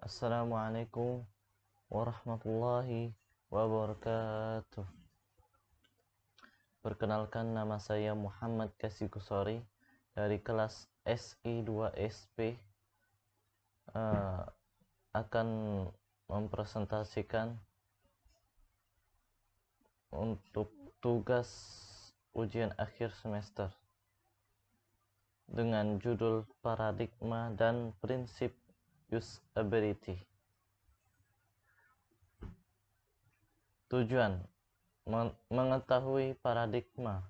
Assalamualaikum warahmatullahi wabarakatuh. Perkenalkan, nama saya Muhammad Kasih Kusori dari kelas SI2SP. Akan mempresentasikan untuk tugas ujian akhir semester dengan judul Paradigma dan Prinsip Usability. Tujuan: mengetahui paradigma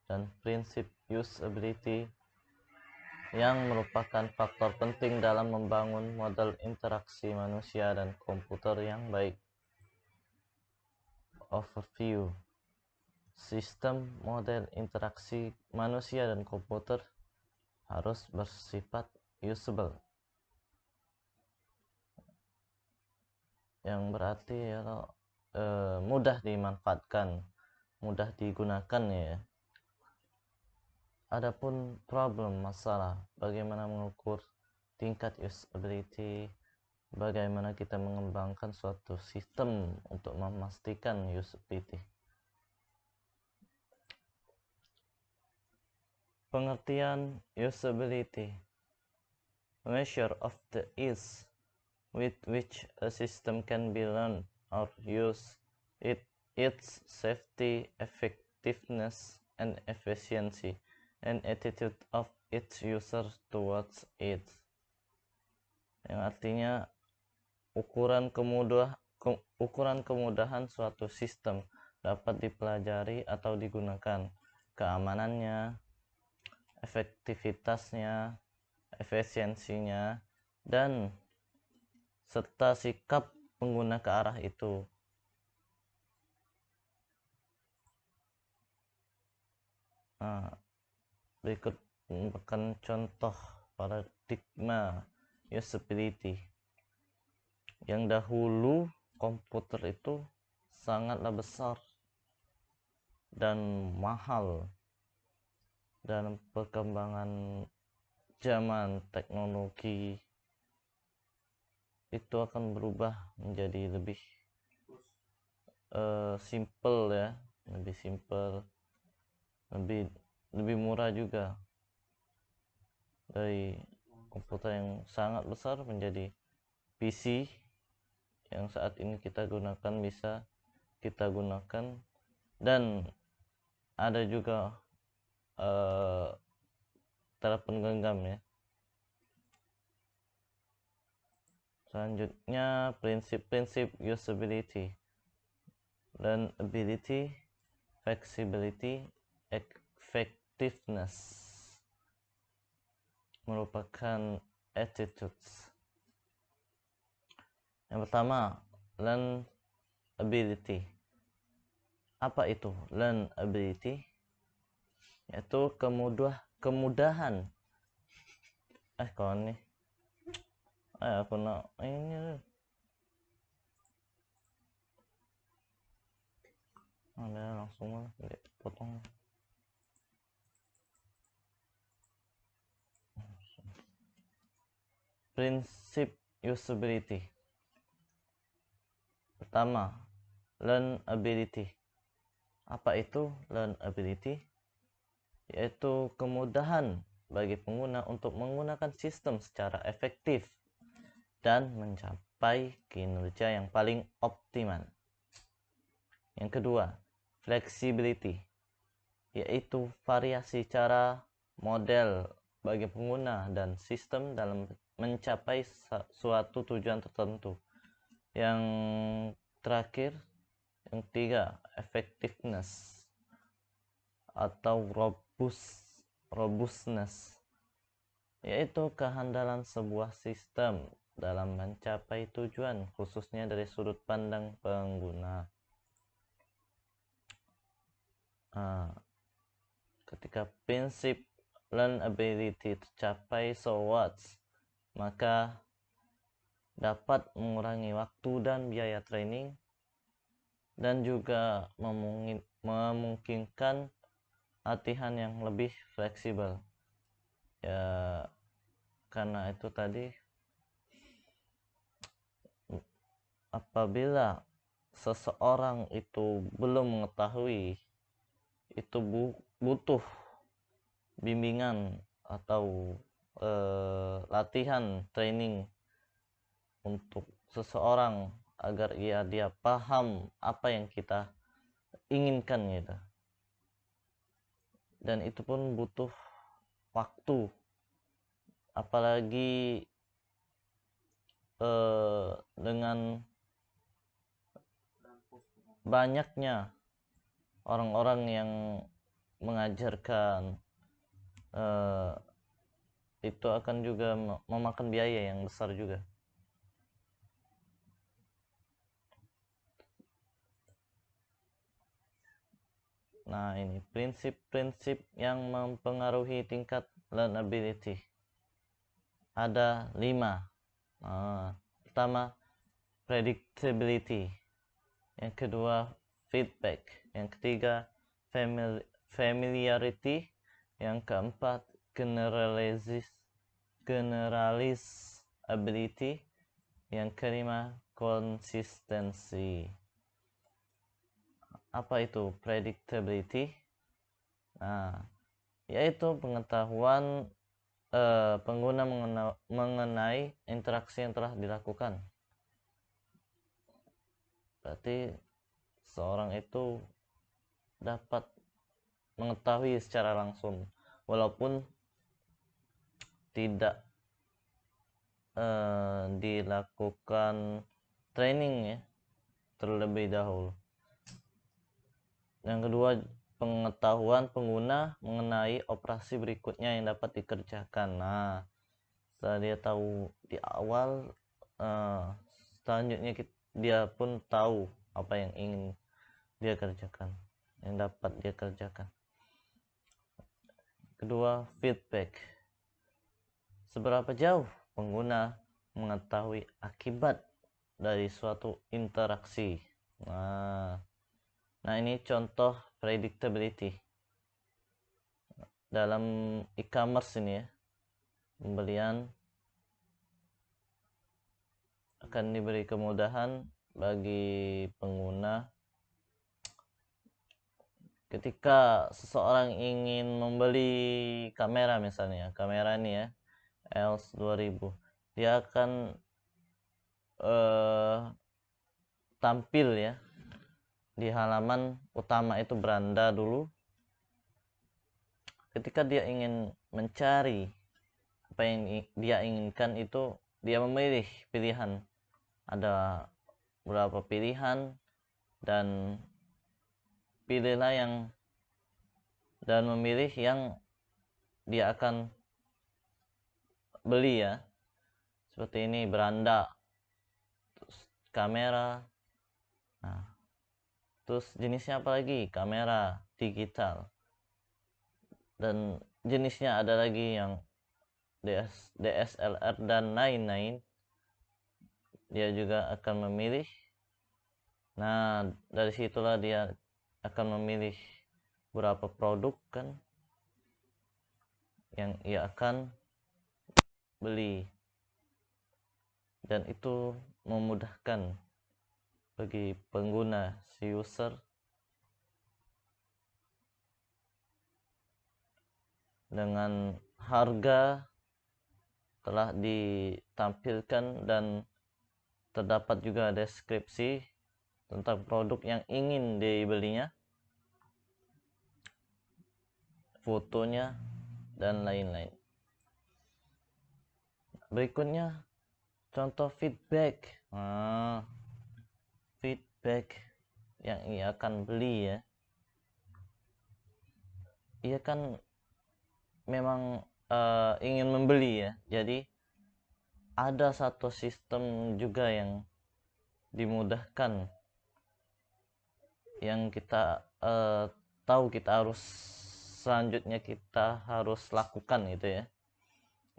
dan prinsip usability yang merupakan faktor penting dalam membangun model interaksi manusia dan komputer yang baik. Overview: sistem model interaksi manusia dan komputer harus bersifat usable, yang berarti mudah dimanfaatkan, mudah digunakan ya. Adapun masalah bagaimana mengukur tingkat usability, bagaimana kita mengembangkan suatu sistem untuk memastikan usability. Pengertian usability: measure of the ease with which a system can be learned or used, its safety, effectiveness, and efficiency, and attitude of its user towards it. Yang artinya ukuran kemudahan suatu sistem dapat dipelajari atau digunakan, keamanannya, efektivitasnya, efisiensinya, dan serta sikap pengguna ke arah itu. Berikut merupakan contoh paradigma usability. Yang dahulu komputer itu sangatlah besar dan mahal. Dalam perkembangan zaman teknologi itu akan berubah menjadi lebih simple ya, lebih simple, lebih murah juga. Dari komputer yang sangat besar menjadi PC yang saat ini kita gunakan, bisa kita gunakan, dan ada juga telepon genggam ya. Selanjutnya, prinsip-prinsip usability: learnability, flexibility, effectiveness. Merupakan attitudes. Yang pertama, learnability. Apa itu learnability? Yaitu kemudahan. Kawan nih. Aku nak ini. Langsung potong. Prinsip usability. Pertama, learnability. Apa itu learnability? Yaitu kemudahan bagi pengguna untuk menggunakan sistem secara efektif dan mencapai kinerja yang paling optimal. Yang kedua, flexibility, yaitu variasi cara, model bagi pengguna dan sistem dalam mencapai suatu tujuan tertentu. Yang terakhir, yang ketiga, effectiveness atau robustness, yaitu kehandalan sebuah sistem dalam mencapai tujuan, khususnya dari sudut pandang pengguna. Ketika prinsip learnability tercapai, maka dapat mengurangi waktu dan biaya training, dan juga memungkinkan latihan yang lebih fleksibel ya, karena itu tadi apabila seseorang itu belum mengetahui, itu butuh bimbingan atau latihan training untuk seseorang agar dia paham apa yang kita inginkan gitu. Dan itu pun butuh waktu, apalagi dengan banyaknya orang-orang yang mengajarkan, itu akan juga memakan biaya yang besar juga. Nah, ini prinsip-prinsip yang mempengaruhi tingkat learnability. Ada 5. Pertama, predictability. Yang kedua, feedback. Yang ketiga, familiarity. Yang keempat, generalizability. Yang kelima, consistency. Apa itu predictability? Nah, yaitu pengetahuan pengguna mengenai interaksi yang telah dilakukan. Berarti seorang itu dapat mengetahui secara langsung walaupun tidak dilakukan training ya terlebih dahulu. Yang kedua, pengetahuan pengguna mengenai operasi berikutnya yang dapat dikerjakan. Nah, setelah dia tahu di awal, selanjutnya dia pun tahu apa yang ingin dia kerjakan, yang dapat dia kerjakan. Kedua, feedback. Seberapa jauh pengguna mengetahui akibat dari suatu interaksi. Nah, ini contoh predictability. Dalam e-commerce ini ya, pembelian akan diberi kemudahan bagi pengguna ketika seseorang ingin membeli kamera, misalnya kamera ini ya EOS 2000, dia akan tampil ya di halaman utama itu beranda dulu. Ketika dia ingin mencari apa yang dia inginkan, itu dia memilih pilihan, ada beberapa pilihan, dan pilihlah dan memilih yang dia akan beli ya. Seperti ini beranda, terus kamera, nah terus jenisnya apa lagi, kamera digital, dan jenisnya ada lagi yang DSLR dan lain-lain. Dia juga akan memilih. Nah, dari situlah dia akan memilih beberapa produk kan yang ia akan beli, dan itu memudahkan bagi pengguna, si user, dengan harga telah ditampilkan dan terdapat juga deskripsi tentang produk yang ingin dibelinya, fotonya, dan lain-lain. Berikutnya, contoh feedback. Feedback yang ia akan beli ya, ia kan memang ingin membeli ya, jadi ada satu sistem juga yang dimudahkan, yang kita tahu selanjutnya kita harus lakukan gitu ya,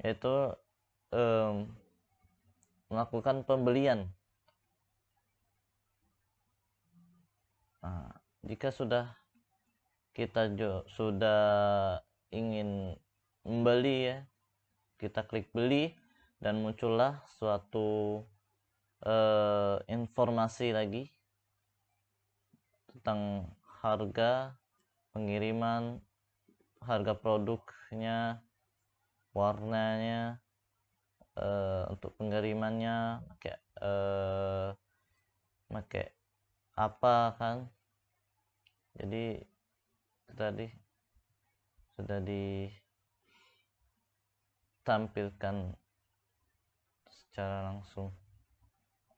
yaitu melakukan pembelian. Nah, jika kita sudah ingin membeli ya, kita klik beli dan muncullah suatu informasi lagi tentang harga pengiriman, harga produknya, warnanya, untuk pengirimannya pakai apa kan. Jadi tadi sudah ditampilkan secara langsung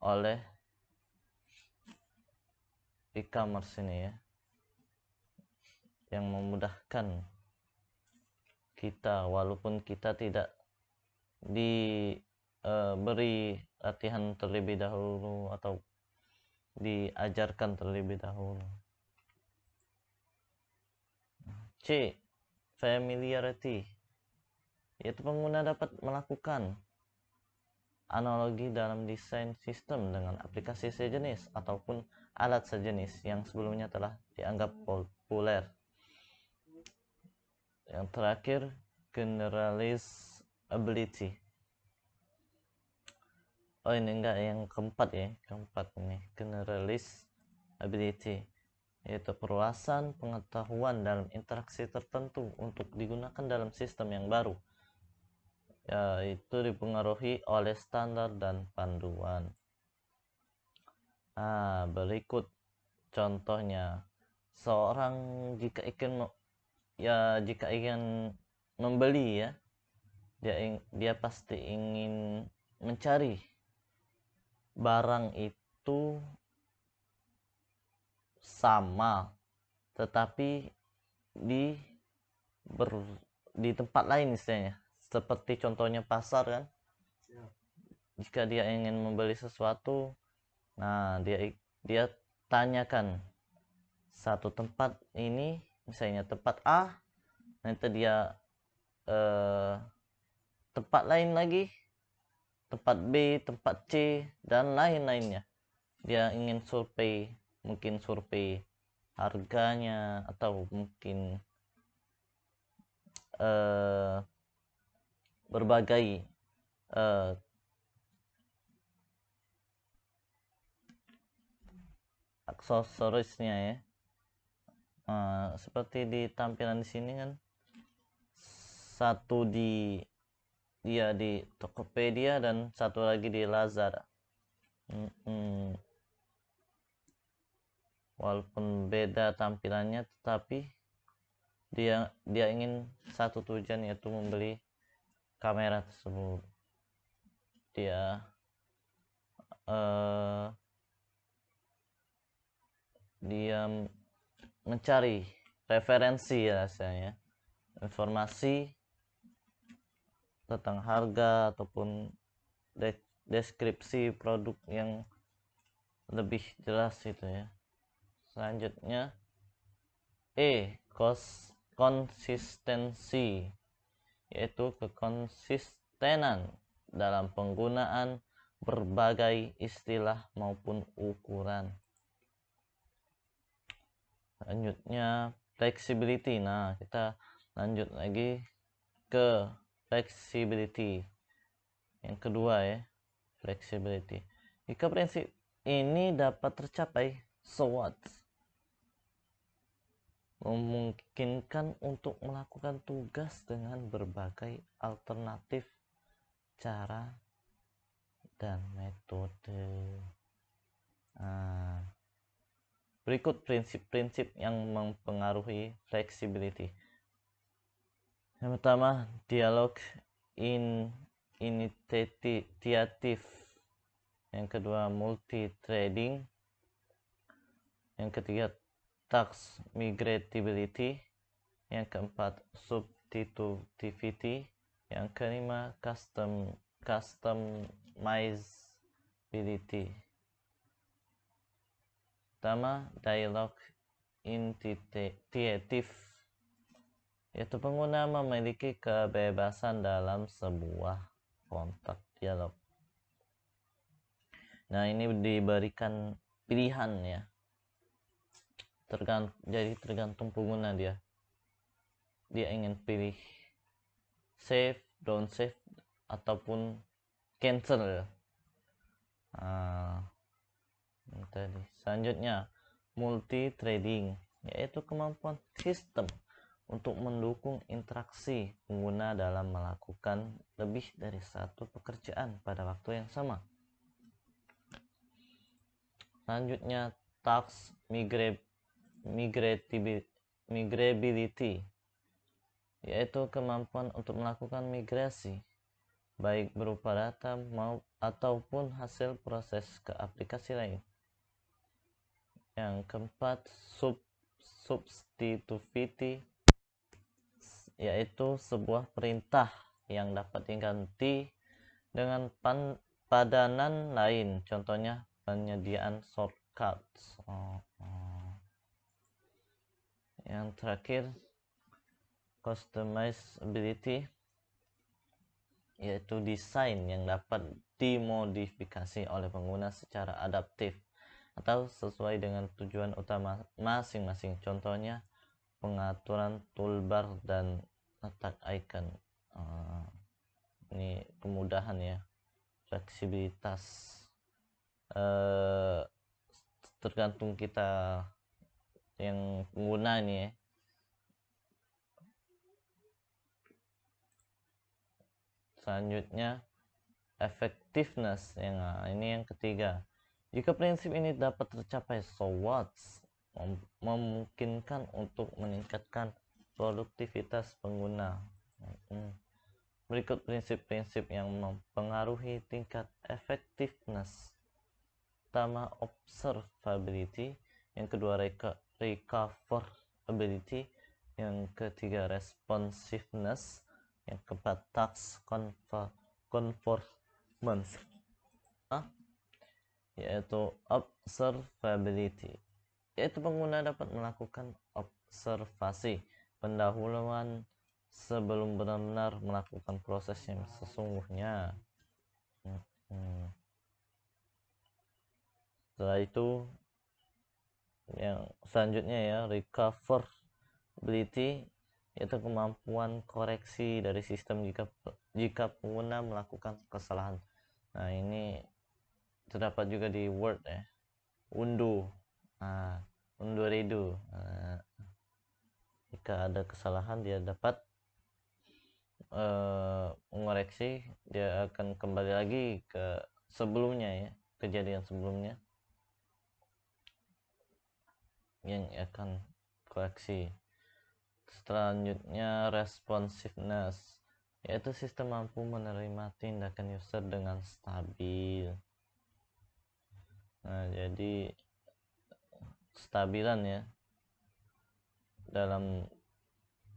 oleh e-commerce ini ya, yang memudahkan kita walaupun kita tidak diberi latihan terlebih dahulu atau diajarkan terlebih dahulu. C. Familiarity, yaitu pengguna dapat melakukan analogi dalam desain sistem dengan aplikasi sejenis ataupun alat sejenis yang sebelumnya telah dianggap populer. Yang terakhir, generalizability. Oh ini enggak, yang keempat ya, keempat ini generalizability, yaitu perluasan pengetahuan dalam interaksi tertentu untuk digunakan dalam sistem yang baru, yaitu dipengaruhi oleh standar dan panduan. Nah, berikut contohnya. Seorang jika ingin membeli ya, dia pasti ingin mencari barang itu sama tetapi di tempat lain istilahnya, seperti contohnya pasar kan. Jika dia ingin membeli sesuatu, nah dia tanyakan satu tempat ini, misalnya tempat A, nanti dia tempat lain lagi, tempat B, tempat C, dan lain-lainnya. Dia ingin mungkin survei harganya, atau mungkin berbagai aksesorisnya ya. Seperti di tampilan di sini kan, satu di Tokopedia dan satu lagi di Lazada. Walaupun beda tampilannya, tetapi dia ingin satu tujuan, yaitu membeli kamera tersebut. Dia mencari referensi rasanya, informasi tentang harga ataupun deskripsi produk yang lebih jelas itu ya. Selanjutnya konsistensi, yaitu kekonsistenan dalam penggunaan berbagai istilah maupun ukuran. Selanjutnya flexibility. Nah, kita lanjut lagi ke flexibility yang kedua ya, flexibility. Jika prinsip ini dapat tercapai, so what? Memungkinkan untuk melakukan tugas dengan berbagai alternatif cara dan metode. Berikut prinsip-prinsip yang mempengaruhi flexibility. Yang pertama, dialog initiatif. Yang kedua, multi-threading. Yang ketiga, task migrability. Yang keempat, substitutivity. Yang kelima, customizability. Pertama, dialog initiatif, yaitu pengguna memiliki kebebasan dalam sebuah kontak dialog. Nah, ini diberikan pilihan ya, jadi tergantung pengguna dia ingin pilih save, don't save, ataupun cancel. tadi. Selanjutnya, multi threading, yaitu kemampuan sistem untuk mendukung interaksi pengguna dalam melakukan lebih dari satu pekerjaan pada waktu yang sama. Selanjutnya, task migrability, yaitu kemampuan untuk melakukan migrasi baik berupa data ataupun hasil proses ke aplikasi lain. Yang keempat, substitutivity, yaitu sebuah perintah yang dapat diganti dengan padanan lain, contohnya penyediaan shortcuts. Yang terakhir, customizability, yaitu desain yang dapat dimodifikasi oleh pengguna secara adaptif atau sesuai dengan tujuan utama masing-masing, contohnya pengaturan toolbar dan letak icon. Ini kemudahan ya, fleksibilitas, tergantung kita yang pengguna ini ya. Selanjutnya, effectiveness, ini yang ketiga. Jika prinsip ini dapat tercapai, so what? Memungkinkan untuk meningkatkan produktivitas pengguna. Berikut prinsip-prinsip yang mempengaruhi tingkat effectiveness. Pertama, observability. Yang kedua, recoverability. Yang ketiga, responsiveness. Yang keempat, task conformance, yaitu observability, yaitu pengguna dapat melakukan observasi pendahuluan sebelum benar-benar melakukan proses yang sesungguhnya. Setelah itu, yang selanjutnya ya, recoverability, yaitu kemampuan koreksi dari sistem jika pengguna melakukan kesalahan. Nah, ini terdapat juga di Word ya, undo redo. Jika ada kesalahan, dia dapat mengoreksi, dia akan kembali lagi ke sebelumnya ya, kejadian sebelumnya yang akan koreksi. Selanjutnya, responsiveness, yaitu sistem mampu menerima tindakan user dengan stabil. Nah, jadi stabilan ya dalam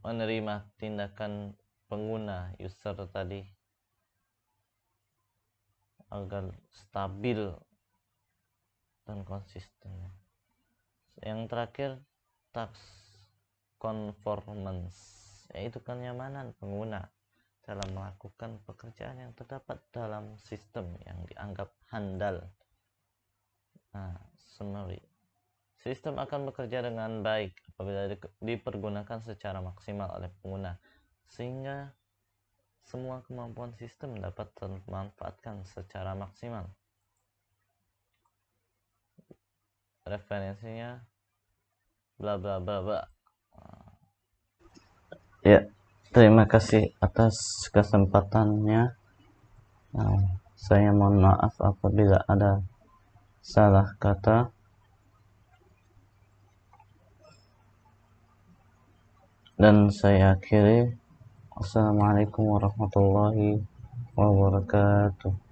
menerima tindakan pengguna user tadi agar stabil dan konsisten. Yang terakhir, task conformance, yaitu kenyamanan pengguna dalam melakukan pekerjaan yang terdapat dalam sistem yang dianggap handal. Summary. Sistem akan bekerja dengan baik apabila dipergunakan secara maksimal oleh pengguna, sehingga semua kemampuan sistem dapat termanfaatkan secara maksimal. Referensinya bla bla bla bla. Ya, terima kasih atas kesempatannya. Saya mohon maaf apabila ada salah kata. Dan saya akhiri. Assalamualaikum warahmatullahi wabarakatuh.